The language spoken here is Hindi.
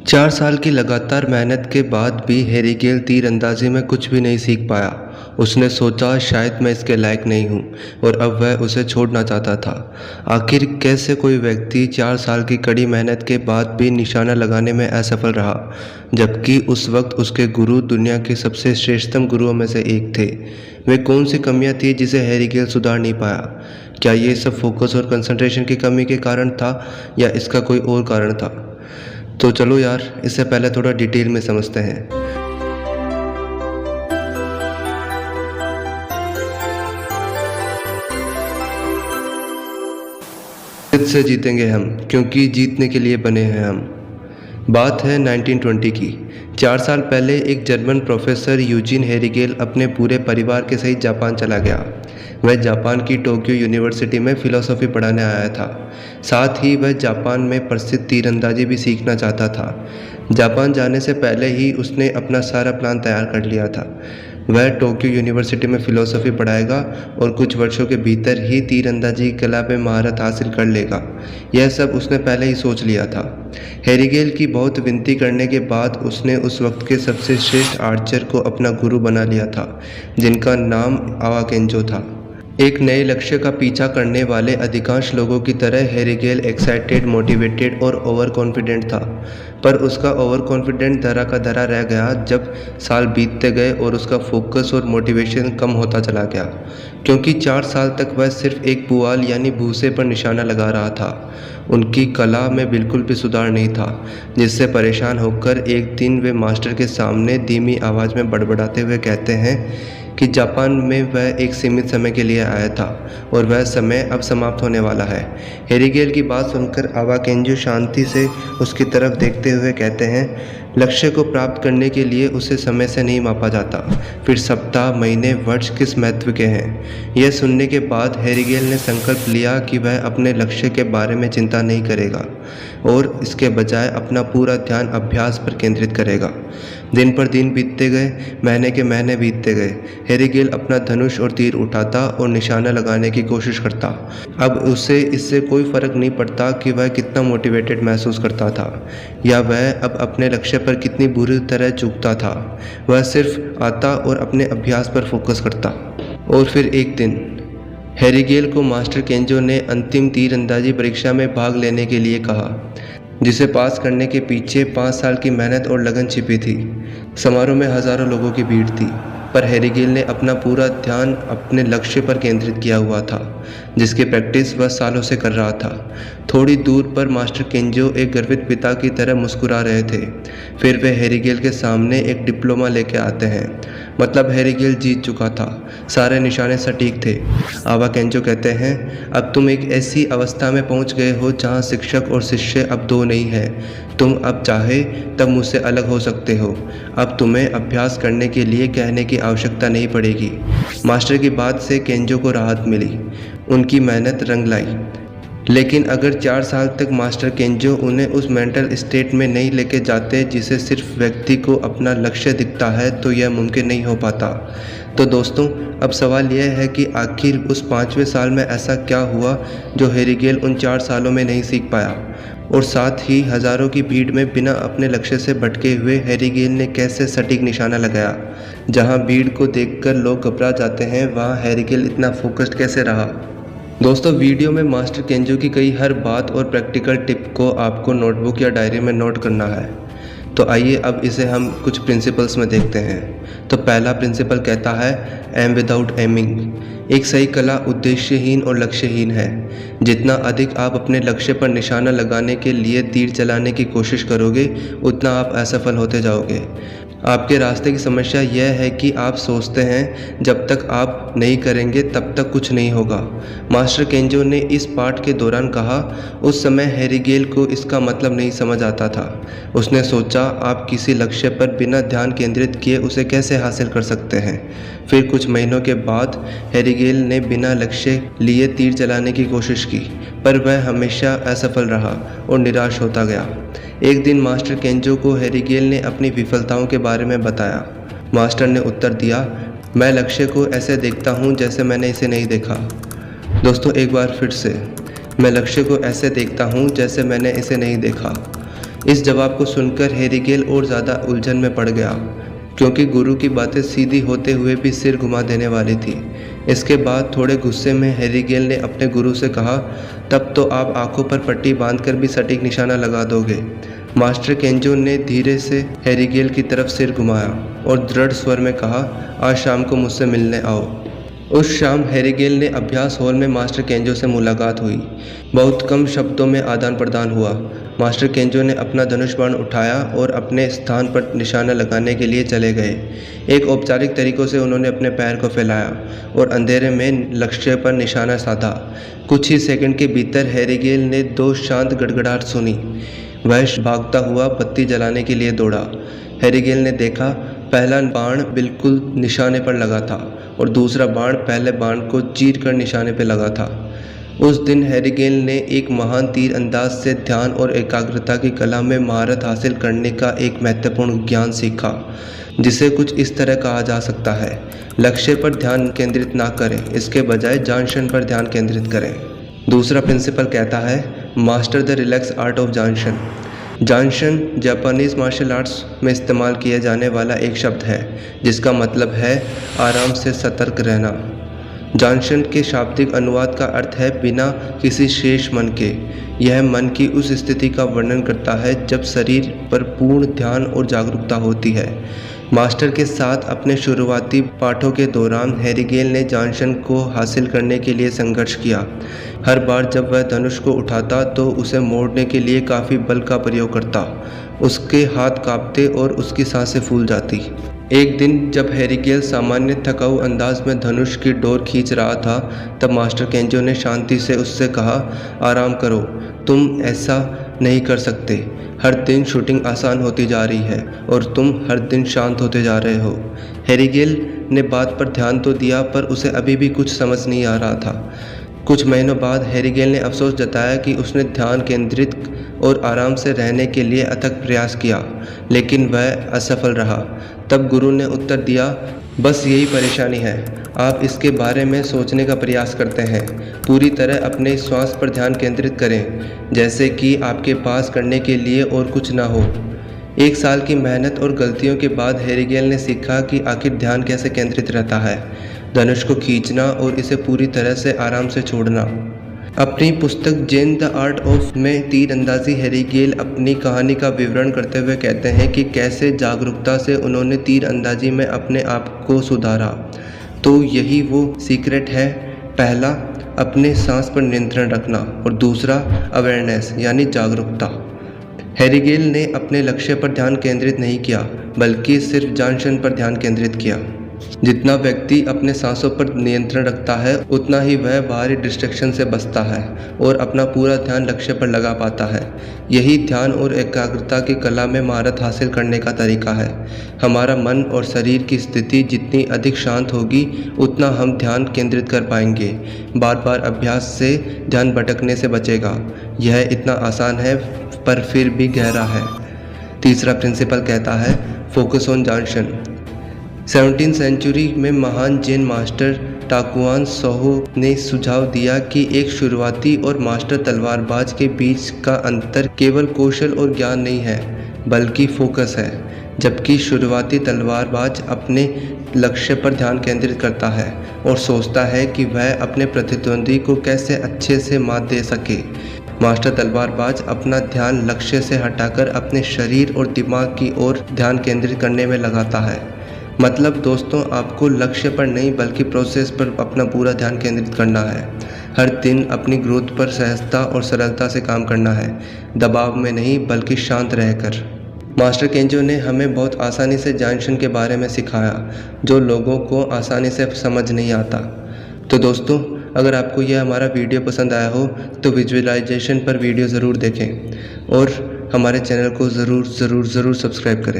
4 साल की लगातार मेहनत के बाद भी हैरी गेल तीरंदाजी में कुछ भी नहीं सीख पाया। उसने सोचा शायद मैं इसके लायक नहीं हूँ और अब वह उसे छोड़ना चाहता था। आखिर कैसे कोई व्यक्ति 4 साल की कड़ी मेहनत के बाद भी निशाना लगाने में असफल रहा, जबकि उस वक्त उसके गुरु दुनिया के सबसे श्रेष्ठतम गुरुओं में से एक थे। वे कौन सी कमियां थी जिसे हैरी गेल सुधार नहीं पाया? क्या ये सब फोकस और कंसंट्रेशन की कमी के कारण था या इसका कोई और कारण था? तो चलो यार, इससे पहले थोड़ा डिटेल में समझते हैं। जिद से जीतेंगे हम, क्योंकि जीतने के लिए बने हैं हम। बात है 1920 की। 4 साल पहले एक जर्मन प्रोफेसर यूजीन हैरी गेल अपने पूरे परिवार के सहित जापान चला गया। वह जापान की टोक्यो यूनिवर्सिटी में फ़िलॉसफ़ी पढ़ाने आया था। साथ ही वह जापान में प्रसिद्ध तीरंदाजी भी सीखना चाहता था। जापान जाने से पहले ही उसने अपना सारा प्लान तैयार कर लिया था। वह टोक्यो यूनिवर्सिटी में फ़िलॉसफ़ी पढ़ाएगा और कुछ वर्षों के भीतर ही तीरंदाजी की कला में महारत हासिल कर लेगा। यह सब उसने पहले ही सोच लिया था। हैरी गेल की बहुत विनती करने के बाद उसने उस वक्त के सबसे श्रेष्ठ आर्चर को अपना गुरु बना लिया था, जिनका नाम आवा केंजो था। एक नए लक्ष्य का पीछा करने वाले अधिकांश लोगों की तरह हैरी गेल एक्साइटेड, मोटिवेटेड और ओवर कॉन्फिडेंट था। पर उसका ओवर कॉन्फिडेंट धरा का धरा रह गया जब साल बीतते गए और उसका फोकस और मोटिवेशन कम होता चला गया, क्योंकि 4 साल तक वह सिर्फ एक पुआल यानी भूसे पर निशाना लगा रहा था। उनकी कला में बिल्कुल भी सुधार नहीं था, जिससे परेशान होकर एक दिन वे मास्टर के सामने धीमी आवाज़ में बड़बड़ाते हुए कहते हैं कि जापान में वह एक सीमित समय के लिए आया था और वह समय अब समाप्त होने वाला है। हैरी गेल की बात सुनकर आवा केंजो शांति से उसकी तरफ देखते हुए कहते हैं, लक्ष्य को प्राप्त करने के लिए उसे समय से नहीं मापा जाता, फिर सप्ताह, महीने, वर्ष किस महत्व के हैं। यह सुनने के बाद हैरी गेल ने संकल्प लिया कि वह अपने लक्ष्य के बारे में चिंता नहीं करेगा और इसके बजाय अपना पूरा ध्यान अभ्यास पर केंद्रित करेगा। दिन पर दिन बीतते गए, महीने के महीने बीतते गए। हैरी गेल अपना धनुष और तीर उठाता और निशाना लगाने की कोशिश करता। अब उसे इससे कोई फर्क नहीं पड़ता कि वह कितना मोटिवेटेड महसूस करता था या वह अब अपने लक्ष्य पर कितनी बुरी तरह चूकता था। वह सिर्फ आता और अपने अभ्यास पर फोकस करता। और फिर एक दिन हैरी गेल को मास्टर केंजो ने अंतिम तीरंदाजी परीक्षा में भाग लेने के लिए कहा, जिसे पास करने के पीछे 5 साल की मेहनत और लगन छिपी थी। समारोह में हज़ारों लोगों की भीड़ थी, पर हैरी गेल ने अपना पूरा ध्यान अपने लक्ष्य पर केंद्रित किया हुआ था, जिसकी प्रैक्टिस वह सालों से कर रहा था। थोड़ी दूर पर मास्टर केंजो एक गर्वित पिता की तरह मुस्कुरा रहे थे। फिर वे हैरी गेल के सामने एक डिप्लोमा लेके आते हैं। मतलब हैरी गेल जीत चुका था, सारे निशाने सटीक थे। आवा केंजो कहते हैं, अब तुम एक ऐसी अवस्था में पहुंच गए हो जहां शिक्षक और शिष्य अब दो नहीं हैं। तुम अब चाहे तब मुझसे अलग हो सकते हो। अब तुम्हें अभ्यास करने के लिए कहने की आवश्यकता नहीं पड़ेगी। मास्टर की बात से केंजो को राहत मिली। उनकी मेहनत रंग लाई। लेकिन अगर 4 साल तक मास्टर केंजो उन्हें उस मेंटल स्टेट में नहीं लेके जाते जिसे सिर्फ व्यक्ति को अपना लक्ष्य दिखता है, तो यह मुमकिन नहीं हो पाता। तो दोस्तों, अब सवाल यह है कि आखिर उस 5वें साल में ऐसा क्या हुआ जो हैरी गेल उन 4 सालों में नहीं सीख पाया? और साथ ही हज़ारों की भीड़ में बिना अपने लक्ष्य से भटके हुए हैरी गेल ने कैसे सटीक निशाना लगाया? जहां भीड़ को देखकर लोग घबरा जाते हैं, वहां हैरी गेल इतना फोकस्ड कैसे रहा? दोस्तों, वीडियो में मास्टर केंजो की कई हर बात और प्रैक्टिकल टिप को आपको नोटबुक या डायरी में नोट करना है। तो आइए अब इसे हम कुछ प्रिंसिपल्स में देखते हैं। तो पहला प्रिंसिपल कहता है, एम विदाउट एमिंग। एक सही कला उद्देश्यहीन और लक्ष्यहीन है। जितना अधिक आप अपने लक्ष्य पर निशाना लगाने के लिए तीर चलाने की कोशिश करोगे, उतना आप असफल होते जाओगे। आपके रास्ते की समस्या यह है कि आप सोचते हैं जब तक आप नहीं करेंगे तब तक कुछ नहीं होगा। मास्टर केंजो ने इस पाठ के दौरान कहा, उस समय हैरी गेल को इसका मतलब नहीं समझ आता था। उसने सोचा, आप किसी लक्ष्य पर बिना ध्यान केंद्रित किए उसे कैसे हासिल कर सकते हैं। फिर कुछ महीनों के बाद हैरी गेल ने बिना लक्ष्य लिए तीर चलाने की कोशिश की, पर वह हमेशा असफल रहा और निराश होता गया। एक दिन मास्टर केंजो को हैरी गेल ने अपनी विफलताओं के बारे में बताया। मास्टर ने उत्तर दिया, मैं लक्ष्य को ऐसे देखता हूँ जैसे मैंने इसे नहीं देखा। दोस्तों, एक बार फिर से, मैं लक्ष्य को ऐसे देखता हूँ जैसे मैंने इसे नहीं देखा। इस जवाब को सुनकर हेरिगेल और ज़्यादा उलझन में पड़ गया, क्योंकि गुरु की बातें सीधी होते हुए भी सिर घुमा देने वाली थी। इसके बाद थोड़े गुस्से में हेरिगेल ने अपने गुरु से कहा, तब तो आप आंखों पर पट्टी बांधकर भी सटीक निशाना लगा दोगे। मास्टर केंजो ने धीरे से हेरिगेल की तरफ सिर घुमाया और दृढ़ स्वर में कहा, आज शाम को मुझसे मिलने आओ। उस शाम हेरिगेल ने अभ्यास हॉल में मास्टर केंजो से मुलाकात हुई। बहुत कम शब्दों में आदान प्रदान हुआ। मास्टर केंजो ने अपना धनुष बाण उठाया और अपने स्थान पर निशाना लगाने के लिए चले गए। एक औपचारिक तरीकों से उन्होंने अपने पैर को फैलाया और अंधेरे में लक्ष्य पर निशाना साधा। कुछ ही सेकंड के भीतर हेरिगेल ने 2 शांत गड़गड़ाहट सुनी। वह भागता हुआ बत्ती जलाने के लिए दौड़ा। हेरिगेल ने देखा, पहला बाण बिल्कुल निशाने पर लगा था और दूसरा बाण पहले बाण को चीर कर निशाने पर लगा था। उस दिन हेरिगेल ने एक महान तीर अंदाज से ध्यान और एकाग्रता की कला में महारत हासिल करने का एक महत्वपूर्ण ज्ञान सीखा, जिसे कुछ इस तरह कहा जा सकता है, लक्ष्य पर ध्यान केंद्रित ना करें, इसके बजाय जांशन पर ध्यान केंद्रित करें। दूसरा प्रिंसिपल कहता है, master the relax art of zanshin. Zanshin Japanese martial arts में इस्तेमाल किया जाने वाला एक शब्द है, जिसका मतलब है आराम से सतर्क रहना। जांशन के शाब्दिक अनुवाद का अर्थ है बिना किसी शेष मन के। यह मन की उस स्थिति का वर्णन करता है जब शरीर पर पूर्ण ध्यान और जागरूकता होती है। मास्टर के साथ अपने शुरुआती पाठों के दौरान हेरिगेल ने जांशन को हासिल करने के लिए संघर्ष किया। हर बार जब वह धनुष को उठाता तो उसे मोड़ने के लिए काफ़ी बल का प्रयोग करता। उसके हाथ कांपते और उसकी सांसें फूल जाती। एक दिन जब हेरिगेल सामान्य थकाऊ अंदाज में धनुष की डोर खींच रहा था, तब मास्टर केंजो ने शांति से उससे कहा, आराम करो, तुम ऐसा नहीं कर सकते। हर दिन शूटिंग आसान होती जा रही है और तुम हर दिन शांत होते जा रहे हो। हेरिगेल ने बात पर ध्यान तो दिया, पर उसे अभी भी कुछ समझ नहीं आ रहा था। कुछ महीनों बाद हेरिगेल ने अफसोस जताया कि उसने ध्यान केंद्रित और आराम से रहने के लिए अथक प्रयास किया, लेकिन वह असफल रहा। तब गुरु ने उत्तर दिया, बस यही परेशानी है, आप इसके बारे में सोचने का प्रयास करते हैं। पूरी तरह अपने श्वास पर ध्यान केंद्रित करें, जैसे कि आपके पास करने के लिए और कुछ ना हो। 1 साल की मेहनत और गलतियों के बाद हेरिगेल ने सीखा कि आखिर ध्यान कैसे केंद्रित रहता है। धनुष को खींचना और इसे पूरी तरह से आराम से छोड़ना। अपनी पुस्तक जेन द आर्ट ऑफ में तीरंदाजी हेरिगेल अपनी कहानी का विवरण करते हुए कहते हैं कि कैसे जागरूकता से उन्होंने तीरंदाजी में अपने आप को सुधारा। तो यही वो सीक्रेट है। पहला, अपने सांस पर नियंत्रण रखना, और दूसरा अवेयरनेस यानी जागरूकता। हेरिगेल ने अपने लक्ष्य पर ध्यान केंद्रित नहीं किया, बल्कि सिर्फ जांशन पर ध्यान केंद्रित किया। जितना व्यक्ति अपने सांसों पर नियंत्रण रखता है, उतना ही वह बाहरी डिस्ट्रैक्शन से बचता है और अपना पूरा ध्यान लक्ष्य पर लगा पाता है। यही ध्यान और एकाग्रता की कला में महारत हासिल करने का तरीका है। हमारा मन और शरीर की स्थिति जितनी अधिक शांत होगी, उतना हम ध्यान केंद्रित कर पाएंगे। बार बार अभ्यास से ध्यान भटकने से बचेगा। यह इतना आसान है, पर फिर भी गहरा है। तीसरा प्रिंसिपल कहता है, फोकस ऑन जांशन। 17वीं सेंचुरी में महान जैन मास्टर टाकुआन सोहो ने सुझाव दिया कि एक शुरुआती और मास्टर तलवारबाज के बीच का अंतर केवल कौशल और ज्ञान नहीं है, बल्कि फोकस है। जबकि शुरुआती तलवारबाज अपने लक्ष्य पर ध्यान केंद्रित करता है और सोचता है कि वह अपने प्रतिद्वंदी को कैसे अच्छे से मात दे सके, मास्टर तलवारबाज अपना ध्यान लक्ष्य से हटाकर अपने शरीर और दिमाग की ओर ध्यान केंद्रित करने में लगाता है। मतलब दोस्तों, आपको लक्ष्य पर नहीं बल्कि प्रोसेस पर अपना पूरा ध्यान केंद्रित करना है। हर दिन अपनी ग्रोथ पर सहजता और सरलता से काम करना है, दबाव में नहीं बल्कि शांत रहकर। मास्टर केंजो ने हमें बहुत आसानी से जांशन के बारे में सिखाया, जो लोगों को आसानी से समझ नहीं आता। तो दोस्तों, अगर आपको यह हमारा वीडियो पसंद आया हो तो विजुअलाइजेशन पर वीडियो ज़रूर देखें और हमारे चैनल को ज़रूर सब्सक्राइब करें।